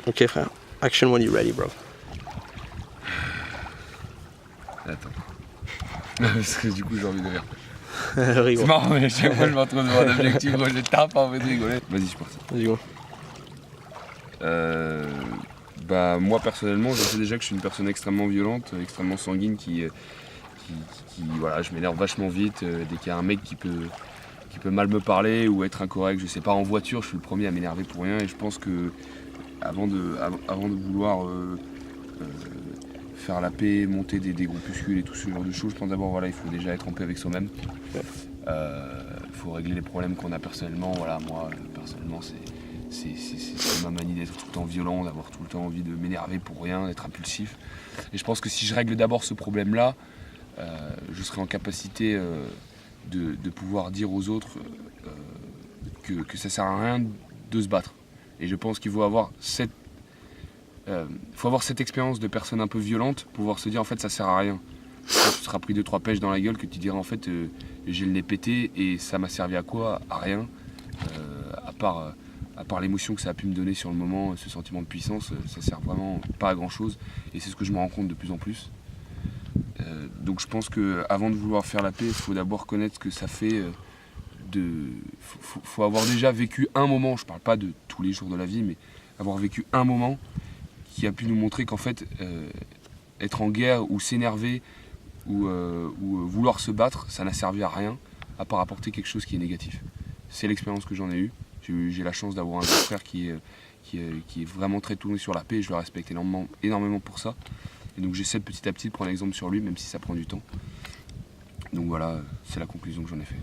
Ok frère, action when you're ready bro. Attends. Parce que du coup j'ai envie de rire. Rigole. C'est marrant mais à chaque fois je me retrouve devant un objectif, moi j'ai pas envie de rigoler. Vas-y je suis parti. Vas-y go. Bah moi personnellement je sais déjà que je suis une personne extrêmement violente, extrêmement sanguine qui voilà, je m'énerve vachement vite dès qu'il y a un mec qui peut mal me parler ou être incorrect, je sais pas, en voiture je suis le premier à m'énerver pour rien et je pense que avant de vouloir faire la paix, monter des groupuscules et tout ce genre de choses, je pense d'abord voilà, il faut déjà être en paix avec soi-même. Il faut régler les problèmes qu'on a personnellement. Voilà, moi personnellement c'est ma manie d'être tout le temps violent, d'avoir tout le temps envie de m'énerver pour rien, d'être impulsif. Et je pense que si je règle d'abord ce problème-là, je serai en capacité de pouvoir dire aux autres que ça sert à rien de se battre. Et je pense qu'il faut avoir cette expérience de personne un peu violente pour pouvoir se dire en fait ça sert à rien. Quand tu seras pris 2-3 pêches dans la gueule que tu diras en fait j'ai le nez pété et ça m'a servi à quoi? À rien. À part l'émotion que ça a pu me donner sur le moment, ce sentiment de puissance, ça sert vraiment pas à grand chose et c'est ce que je me rends compte de plus en plus. Donc je pense qu'avant de vouloir faire la paix, il faut d'abord connaître ce que ça fait. Faut avoir déjà vécu un moment, je parle pas de tous les jours de la vie, mais avoir vécu un moment qui a pu nous montrer qu'en fait être en guerre ou s'énerver ou vouloir se battre, ça n'a servi à rien à part apporter quelque chose qui est négatif. C'est l'expérience que j'en ai eue. J'ai la chance d'avoir un grand frère qui est vraiment très tourné sur la paix et je le respecte énormément pour ça. Et donc j'essaie petit à petit de prendre l'exemple sur lui, même si ça prend du temps. Donc voilà, c'est la conclusion que j'en ai fait.